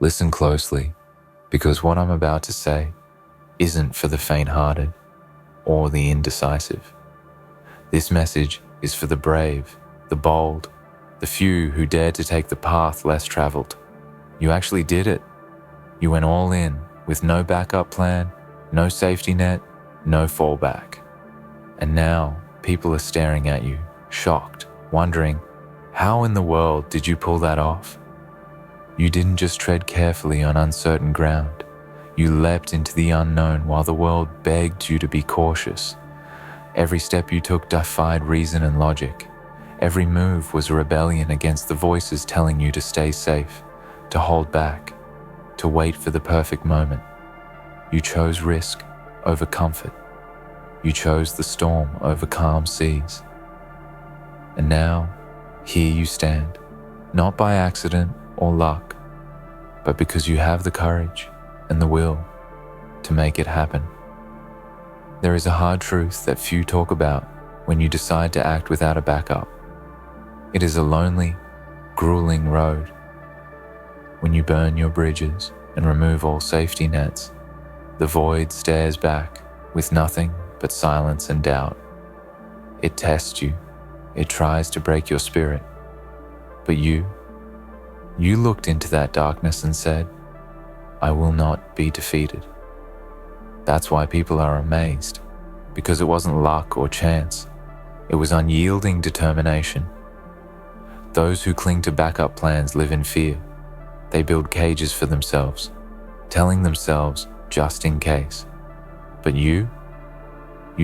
Listen closely, because what I'm about to say isn't for the faint-hearted or the indecisive. This message is for the brave, the bold, the few who dared to take the path less traveled. You actually did it. You went all in with no backup plan, no safety net, no fallback. And now people are staring at you, shocked, wondering, how in the world did you pull that off? You didn't just tread carefully on uncertain ground. You leapt into the unknown while the world begged you to be cautious. Every step you took defied reason and logic. Every move was a rebellion against the voices telling you to stay safe, to hold back, to wait for the perfect moment. You chose risk over comfort. You chose the storm over calm seas. And now, here you stand, not by accident or luck, but because you have the courage and the will to make it happen. There is a hard truth that few talk about when you decide to act without a backup. It is a lonely, grueling road. When you burn your bridges and remove all safety nets, the void stares back with nothing but silence and doubt. It tests you. It tries to break your spirit. But you looked into that darkness and said, I will not be defeated. That's why people are amazed, because it wasn't luck or chance. It was unyielding determination. Those who cling to backup plans live in fear. They build cages for themselves, telling themselves just in case. But you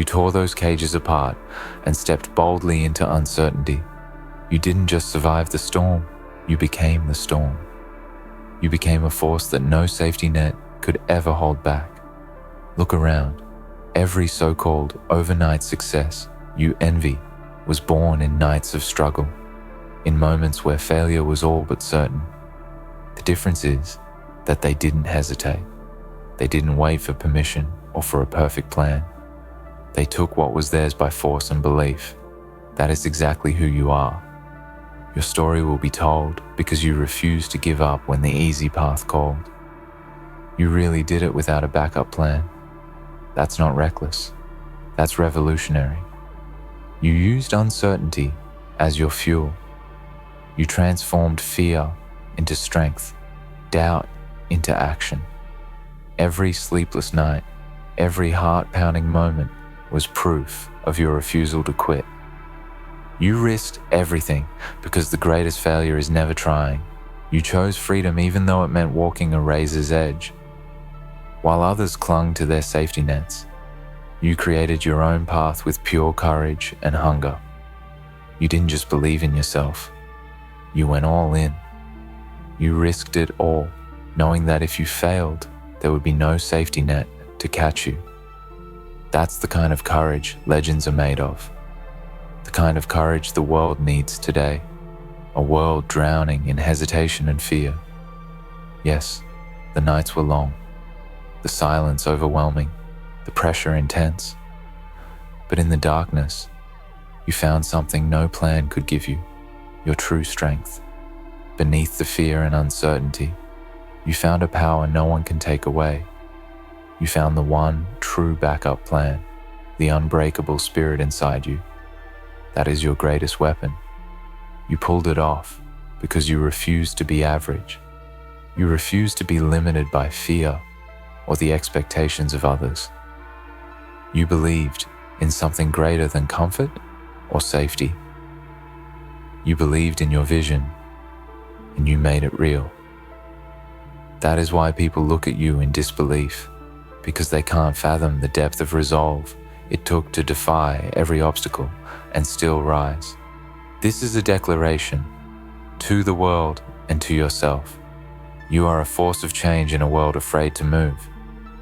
tore those cages apart and stepped boldly into uncertainty. You didn't just survive the storm, you became the storm. You became a force that no safety net could ever hold back. Look around. Every so-called overnight success you envy was born in nights of struggle, in moments where failure was all but certain. The difference is that they didn't hesitate. They didn't wait for permission or for a perfect plan. They took what was theirs by force and belief. That is exactly who you are. Your story will be told because you refused to give up when the easy path called. You really did it without a backup plan. That's not reckless. That's revolutionary. You used uncertainty as your fuel. You transformed fear into strength, doubt into action. Every sleepless night, every heart-pounding moment was proof of your refusal to quit. You risked everything because the greatest failure is never trying. You chose freedom even though it meant walking a razor's edge. While others clung to their safety nets, you created your own path with pure courage and hunger. You didn't just believe in yourself. You went all in. You risked it all, knowing that if you failed, there would be no safety net to catch you. That's the kind of courage legends are made of. The kind of courage the world needs today. A world drowning in hesitation and fear. Yes, the nights were long. The silence overwhelming. The pressure intense. But in the darkness, you found something no plan could give you. Your true strength. Beneath the fear and uncertainty, you found a power no one can take away. You found the one true backup plan, the unbreakable spirit inside you. That is your greatest weapon. You pulled it off because you refused to be average. You refused to be limited by fear or the expectations of others. You believed in something greater than comfort or safety. You believed in your vision, and you made it real. That is why people look at you in disbelief, because they can't fathom the depth of resolve it took to defy every obstacle and still rise. This is a declaration to the world and to yourself. You are a force of change in a world afraid to move.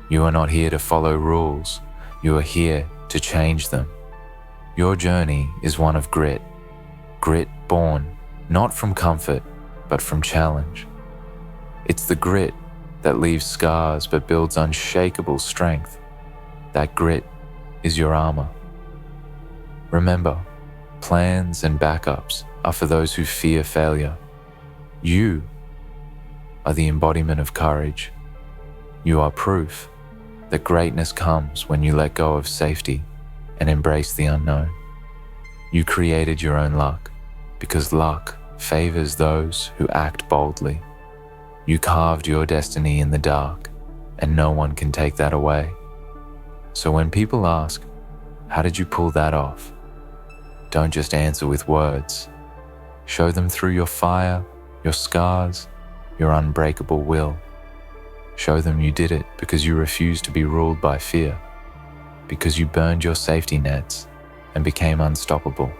You are not here to follow rules. You are here to change them. Your journey is one of grit. Grit born not from comfort, but from challenge. It's the grit that leaves scars but builds unshakable strength. That grit is your armor. Remember, plans and backups are for those who fear failure. You are the embodiment of courage. You are proof that greatness comes when you let go of safety and embrace the unknown. You created your own luck because luck favors those who act boldly. You carved your destiny in the dark, and no one can take that away. So when people ask, how did you pull that off? Don't just answer with words. Show them through your fire, your scars, your unbreakable will. Show them you did it because you refused to be ruled by fear, because you burned your safety nets and became unstoppable.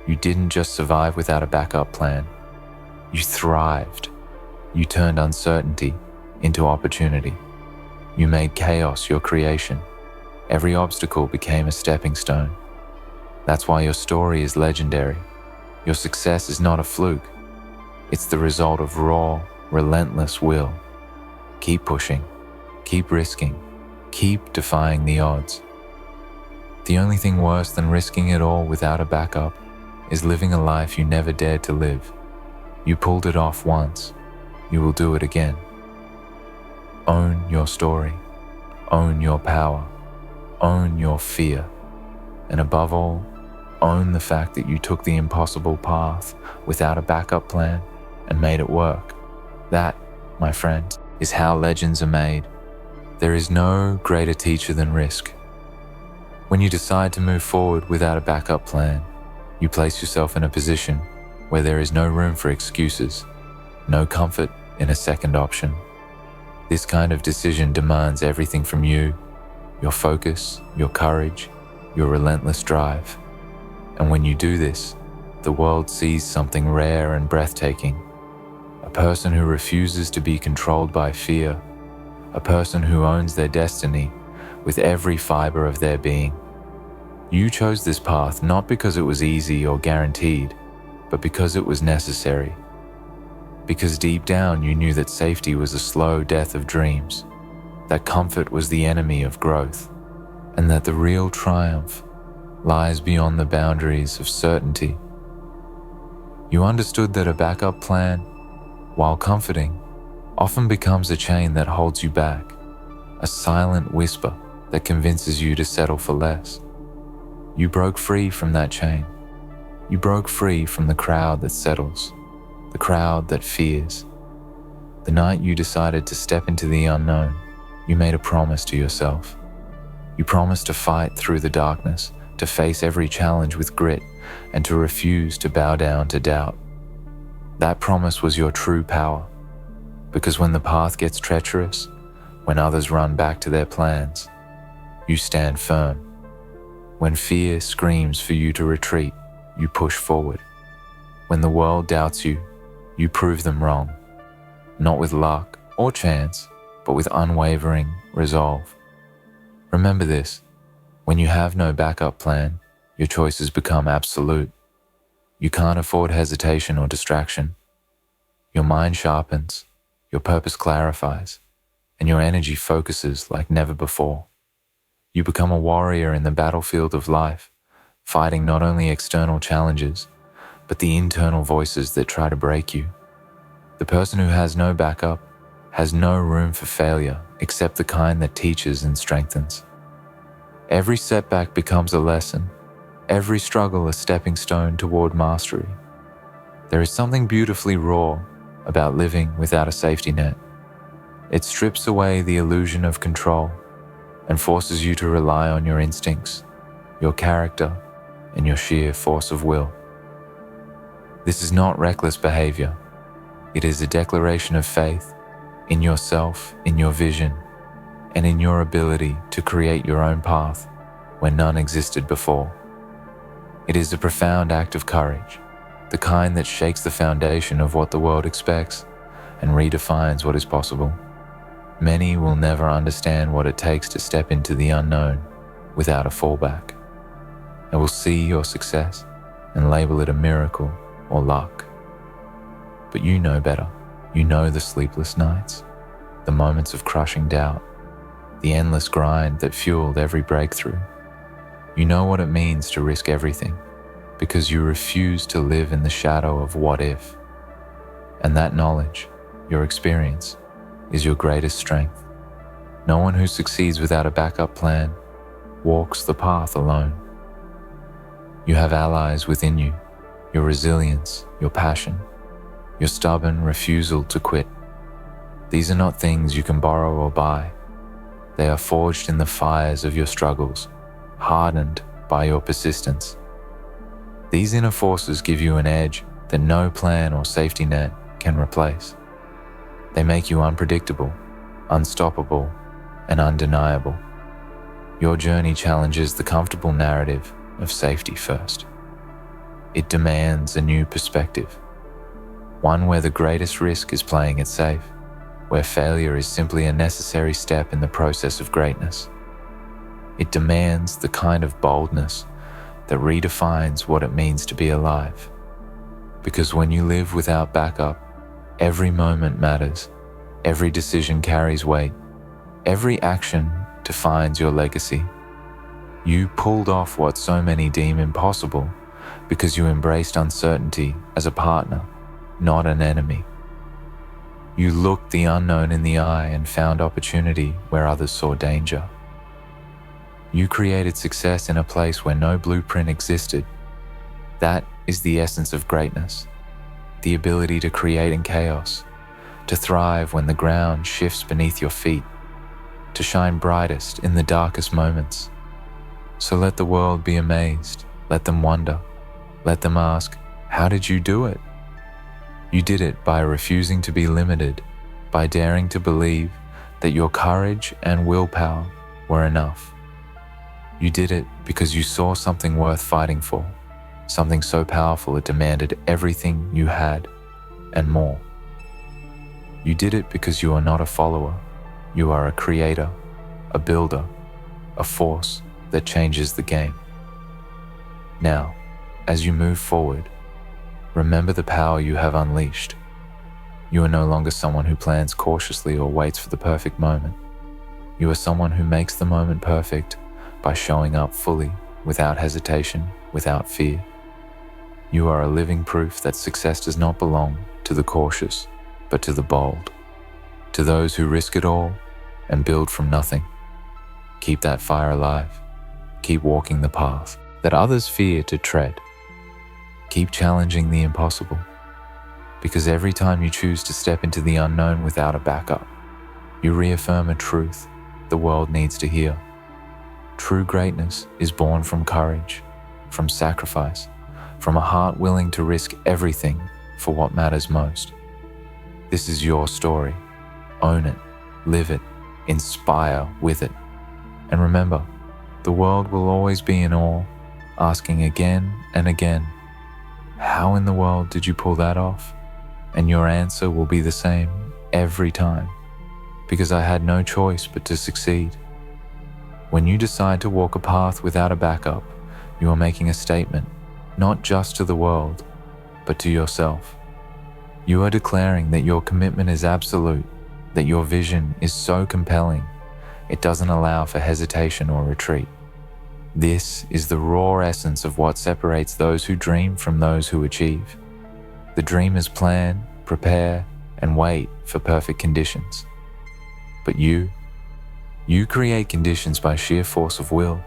You didn't just survive without a backup plan. You thrived. You turned uncertainty into opportunity. You made chaos your creation. Every obstacle became a stepping stone. That's why your story is legendary. Your success is not a fluke. It's the result of raw, relentless will. Keep pushing, keep risking, keep defying the odds. The only thing worse than risking it all without a backup is living a life you never dared to live. You pulled it off once, you will do it again. Own your story, own your power, own your fear, and above all, own the fact that you took the impossible path without a backup plan and made it work. That, my friend, is how legends are made. There is no greater teacher than risk. When you decide to move forward without a backup plan, you place yourself in a position where there is no room for excuses, no comfort in a second option. This kind of decision demands everything from you: your focus, your courage, your relentless drive. And when you do this, the world sees something rare and breathtaking. A person who refuses to be controlled by fear, a person who owns their destiny with every fiber of their being. You chose this path not because it was easy or guaranteed, but because it was necessary. Because deep down you knew that safety was a slow death of dreams, that comfort was the enemy of growth, and that the real triumph lies beyond the boundaries of certainty. You understood that a backup plan, while comforting, often becomes a chain that holds you back, a silent whisper that convinces you to settle for less. You broke free from that chain. You broke free from the crowd that settles, the crowd that fears. The night you decided to step into the unknown, you made a promise to yourself. You promised to fight through the darkness, to face every challenge with grit, and to refuse to bow down to doubt. That promise was your true power, because when the path gets treacherous, when others run back to their plans, you stand firm. When fear screams for you to retreat, you push forward. When the world doubts you, you prove them wrong, not with luck or chance, but with unwavering resolve. Remember this: when you have no backup plan, your choices become absolute. You can't afford hesitation or distraction. Your mind sharpens, your purpose clarifies, and your energy focuses like never before. You become a warrior in the battlefield of life, fighting not only external challenges, but the internal voices that try to break you. The person who has no backup has no room for failure except the kind that teaches and strengthens. Every setback becomes a lesson, every struggle a stepping stone toward mastery. There is something beautifully raw about living without a safety net. It strips away the illusion of control and forces you to rely on your instincts, your character, and your sheer force of will. This is not reckless behavior. It is a declaration of faith in yourself, in your vision, and in your ability to create your own path where none existed before. It is a profound act of courage, the kind that shakes the foundation of what the world expects and redefines what is possible. Many will never understand what it takes to step into the unknown without a fallback. They will see your success and label it a miracle or luck. But you know better. You know the sleepless nights, the moments of crushing doubt, the endless grind that fueled every breakthrough. You know what it means to risk everything because you refuse to live in the shadow of what if. And that knowledge, your experience, is your greatest strength. No one who succeeds without a backup plan walks the path alone. You have allies within you, your resilience, your passion, your stubborn refusal to quit. These are not things you can borrow or buy. They are forged in the fires of your struggles, hardened by your persistence. These inner forces give you an edge that no plan or safety net can replace. They make you unpredictable, unstoppable, and undeniable. Your journey challenges the comfortable narrative of safety first. It demands a new perspective, one where the greatest risk is playing it safe, where failure is simply a necessary step in the process of greatness. It demands the kind of boldness that redefines what it means to be alive. Because when you live without backup, every moment matters, every decision carries weight, every action defines your legacy. You pulled off what so many deem impossible because you embraced uncertainty as a partner, not an enemy. You looked the unknown in the eye and found opportunity where others saw danger. You created success in a place where no blueprint existed. That is the essence of greatness, the ability to create in chaos, to thrive when the ground shifts beneath your feet, to shine brightest in the darkest moments. So let the world be amazed, let them wonder, let them ask, how did you do it? You did it by refusing to be limited, by daring to believe that your courage and willpower were enough. You did it because you saw something worth fighting for, something so powerful it demanded everything you had and more. You did it because you are not a follower, you are a creator, a builder, a force that changes the game. Now, as you move forward, remember the power you have unleashed. You are no longer someone who plans cautiously or waits for the perfect moment. You are someone who makes the moment perfect by showing up fully, without hesitation, without fear. You are a living proof that success does not belong to the cautious, but to the bold, to those who risk it all and build from nothing. Keep that fire alive. Keep walking the path that others fear to tread. Keep challenging the impossible, because every time you choose to step into the unknown without a backup, you reaffirm a truth the world needs to hear. True greatness is born from courage, from sacrifice, from a heart willing to risk everything for what matters most. This is your story. Own it, live it, inspire with it. And remember, the world will always be in awe, asking again and again, how in the world did you pull that off? And your answer will be the same every time, because I had no choice but to succeed. When you decide to walk a path without a backup, you are making a statement, not just to the world, but to yourself. You are declaring that your commitment is absolute, that your vision is so compelling, it doesn't allow for hesitation or retreat. This is the raw essence of what separates those who dream from those who achieve. The dreamers plan, prepare, and wait for perfect conditions. But you create conditions by sheer force of will.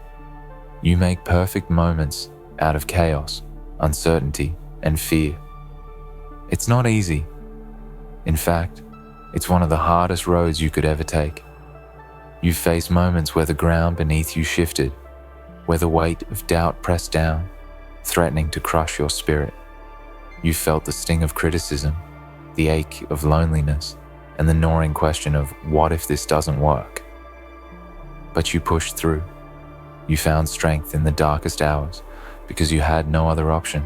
You make perfect moments out of chaos, uncertainty, and fear. It's not easy. In fact, it's one of the hardest roads you could ever take. You've faced moments where the ground beneath you shifted, where the weight of doubt pressed down, threatening to crush your spirit. You felt the sting of criticism, the ache of loneliness, and the gnawing question of what if this doesn't work? But you pushed through. You found strength in the darkest hours because you had no other option.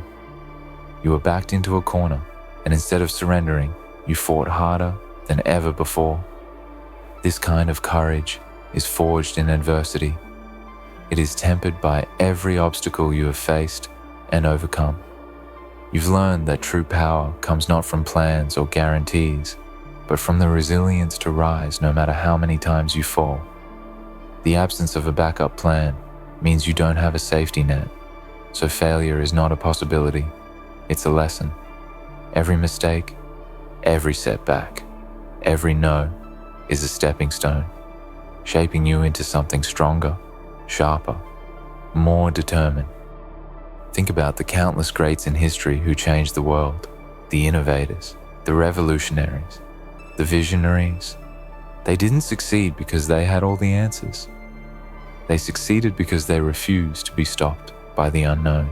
You were backed into a corner, and instead of surrendering, you fought harder than ever before. This kind of courage is forged in adversity. It is tempered by every obstacle you have faced and overcome. You've learned that true power comes not from plans or guarantees, but from the resilience to rise no matter how many times you fall. The absence of a backup plan means you don't have a safety net, so failure is not a possibility, it's a lesson. Every mistake, every setback Every no is a stepping stone, shaping you into something stronger, sharper, more determined. Think about the countless greats in history who changed the world, the innovators, the revolutionaries, the visionaries. They didn't succeed because they had all the answers. They succeeded because they refused to be stopped by the unknown.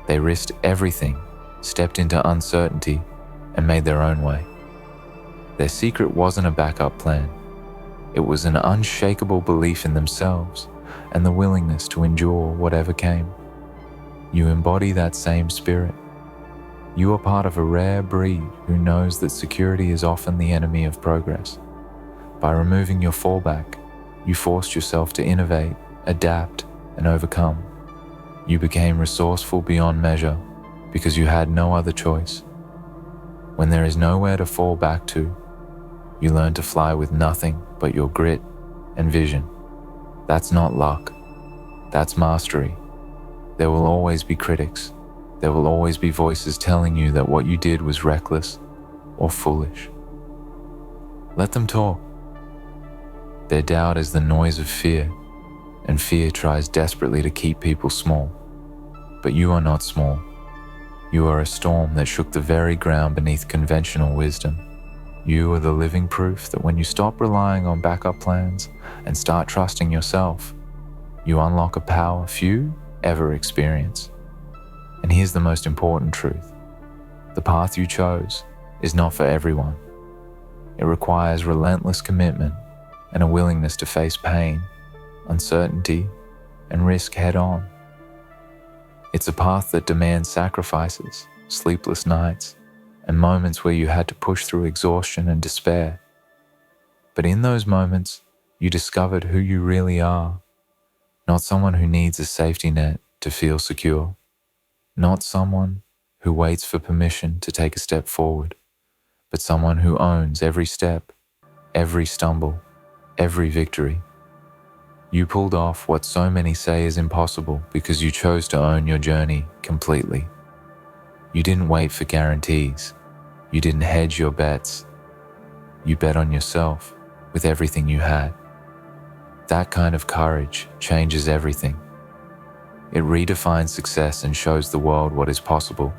They risked everything, stepped into uncertainty, and made their own way. Their secret wasn't a backup plan. It was an unshakable belief in themselves and the willingness to endure whatever came. You embody that same spirit. You are part of a rare breed who knows that security is often the enemy of progress. By removing your fallback, you forced yourself to innovate, adapt, and overcome. You became resourceful beyond measure because you had no other choice. When there is nowhere to fall back to, you learn to fly with nothing but your grit and vision. That's not luck. That's mastery. There will always be critics. There will always be voices telling you that what you did was reckless or foolish. Let them talk. Their doubt is the noise of fear, and fear tries desperately to keep people small. But you are not small. You are a storm that shook the very ground beneath conventional wisdom. You are the living proof that when you stop relying on backup plans and start trusting yourself, you unlock a power few ever experience. And here's the most important truth. The path you chose is not for everyone. It requires relentless commitment and a willingness to face pain, uncertainty, and risk head on. It's a path that demands sacrifices, sleepless nights, and moments where you had to push through exhaustion and despair. But in those moments, you discovered who you really are. Not someone who needs a safety net to feel secure. Not someone who waits for permission to take a step forward, but someone who owns every step, every stumble, every victory. You pulled off what so many say is impossible because you chose to own your journey completely. You didn't wait for guarantees. You didn't hedge your bets. You bet on yourself with everything you had. That kind of courage changes everything. It redefines success and shows the world what is possible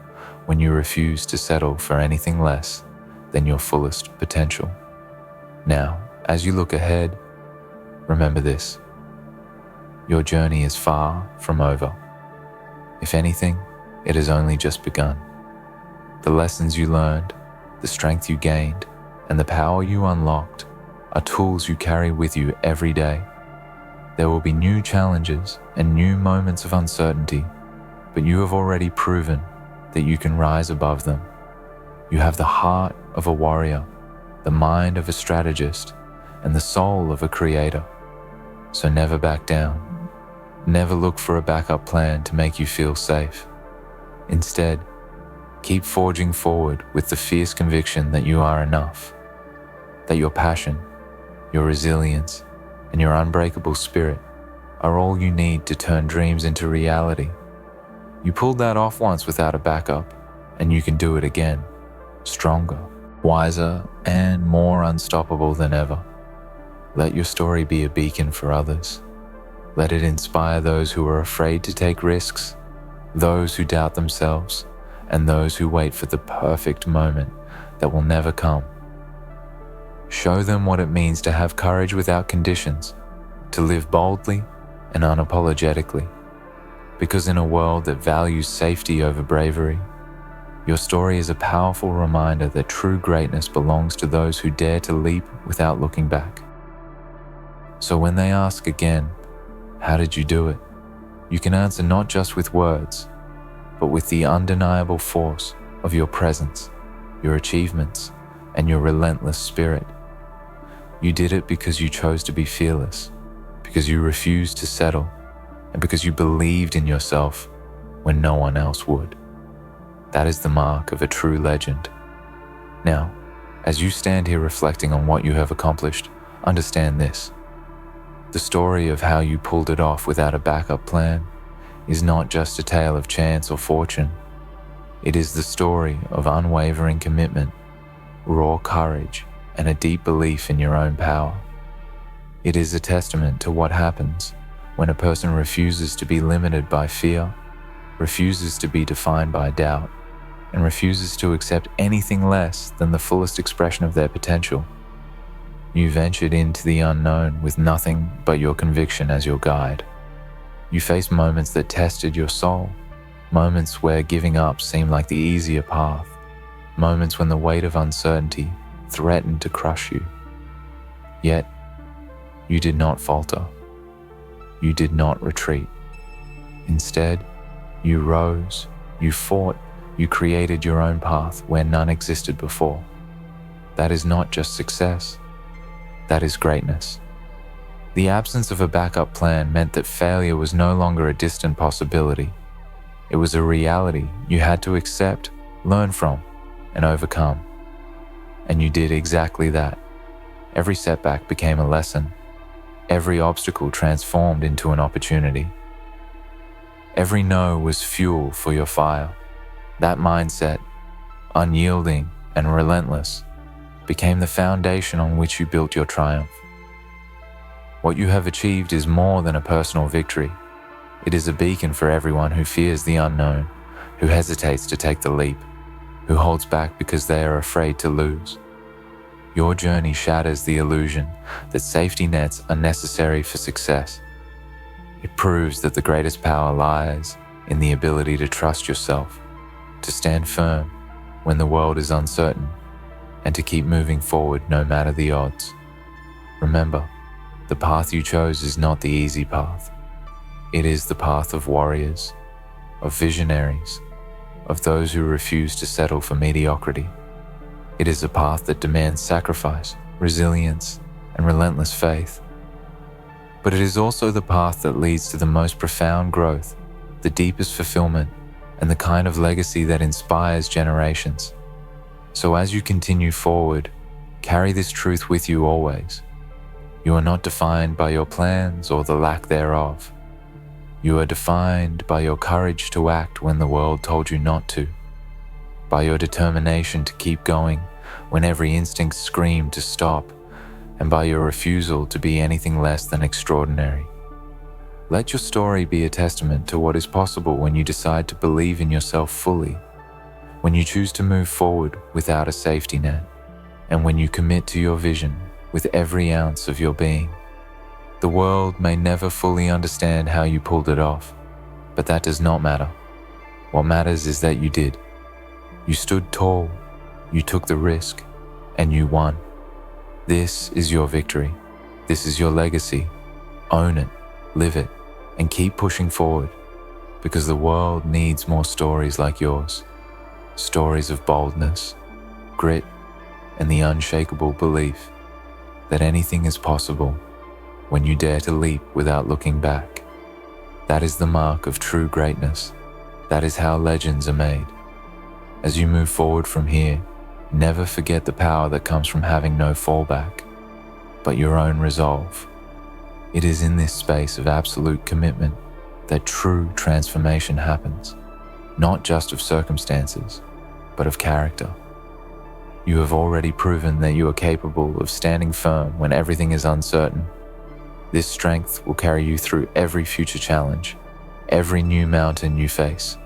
when you refuse to settle for anything less than your fullest potential. Now, as you look ahead, remember this. Your journey is far from over. If anything, it has only just begun. The lessons you learned, the strength you gained, and the power you unlocked are tools you carry with you every day. There will be new challenges and new moments of uncertainty, but you have already proven that you can rise above them. You have the heart of a warrior, the mind of a strategist, and the soul of a creator. So never back down. Never look for a backup plan to make you feel safe. Instead, keep forging forward with the fierce conviction that you are enough, that your passion, your resilience, and your unbreakable spirit are all you need to turn dreams into reality. You pulled that off once without a backup, and you can do it again, stronger, wiser, and more unstoppable than ever. Let your story be a beacon for others. Let it inspire those who are afraid to take risks, those who doubt themselves, and those who wait for the perfect moment that will never come. Show them what it means to have courage without conditions, to live boldly and unapologetically. Because in a world that values safety over bravery, your story is a powerful reminder that true greatness belongs to those who dare to leap without looking back. So when they ask again, how did you do it? You can answer not just with words, but with the undeniable force of your presence, your achievements, and your relentless spirit. You did it because you chose to be fearless, because you refused to settle, and because you believed in yourself when no one else would. That is the mark of a true legend. Now, as you stand here reflecting on what you have accomplished, understand this. The story of how you pulled it off without a backup plan is not just a tale of chance or fortune. It is the story of unwavering commitment, raw courage, and a deep belief in your own power. It is a testament to what happens when a person refuses to be limited by fear, refuses to be defined by doubt, and refuses to accept anything less than the fullest expression of their potential. You ventured into the unknown with nothing but your conviction as your guide. You faced moments that tested your soul, moments where giving up seemed like the easier path, moments when the weight of uncertainty threatened to crush you. Yet, you did not falter. You did not retreat. Instead, you rose, you fought, you created your own path where none existed before. That is not just success. That is greatness. The absence of a backup plan meant that failure was no longer a distant possibility. It was a reality you had to accept, learn from, and overcome. And you did exactly that. Every setback became a lesson. Every obstacle transformed into an opportunity. Every no was fuel for your fire. That mindset, unyielding and relentless, became the foundation on which you built your triumph. What you have achieved is more than a personal victory. It is a beacon for everyone who fears the unknown, who hesitates to take the leap, who holds back because they are afraid to lose. Your journey shatters the illusion that safety nets are necessary for success. It proves that the greatest power lies in the ability to trust yourself, to stand firm when the world is uncertain, and to keep moving forward no matter the odds. Remember, the path you chose is not the easy path. It is the path of warriors, of visionaries, of those who refuse to settle for mediocrity. It is a path that demands sacrifice, resilience, and relentless faith. But it is also the path that leads to the most profound growth, the deepest fulfillment, and the kind of legacy that inspires generations. So as you continue forward, carry this truth with you always. You are not defined by your plans or the lack thereof. You are defined by your courage to act when the world told you not to, by your determination to keep going when every instinct screamed to stop, and by your refusal to be anything less than extraordinary. Let your story be a testament to what is possible when you decide to believe in yourself fully, when you choose to move forward without a safety net, and when you commit to your vision with every ounce of your being. The world may never fully understand how you pulled it off, but that does not matter. What matters is that you did. You stood tall, you took the risk, and you won. This is your victory. This is your legacy. Own it, live it, and keep pushing forward, because the world needs more stories like yours. Stories of boldness, grit, and the unshakable belief that anything is possible when you dare to leap without looking back. That is the mark of true greatness. That is how legends are made. As you move forward from here, never forget the power that comes from having no fallback, but your own resolve. It is in this space of absolute commitment that true transformation happens, not just of circumstances, but of character. You have already proven that you are capable of standing firm when everything is uncertain. This strength will carry you through every future challenge, every new mountain you face.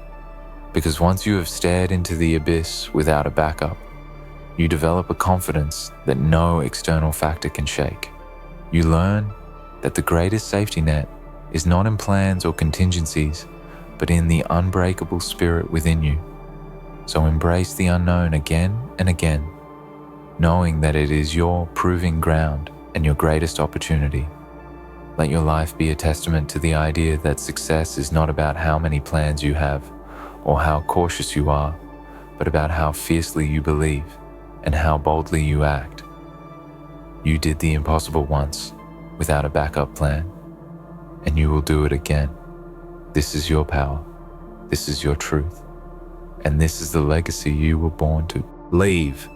Because once you have stared into the abyss without a backup, you develop a confidence that no external factor can shake. You learn that the greatest safety net is not in plans or contingencies, but in the unbreakable spirit within you. So embrace the unknown again and again, knowing that it is your proving ground and your greatest opportunity. Let your life be a testament to the idea that success is not about how many plans you have or how cautious you are, but about how fiercely you believe and how boldly you act. You did the impossible once without a backup plan, and you will do it again. This is your power. This is your truth. And this is the legacy you were born to leave.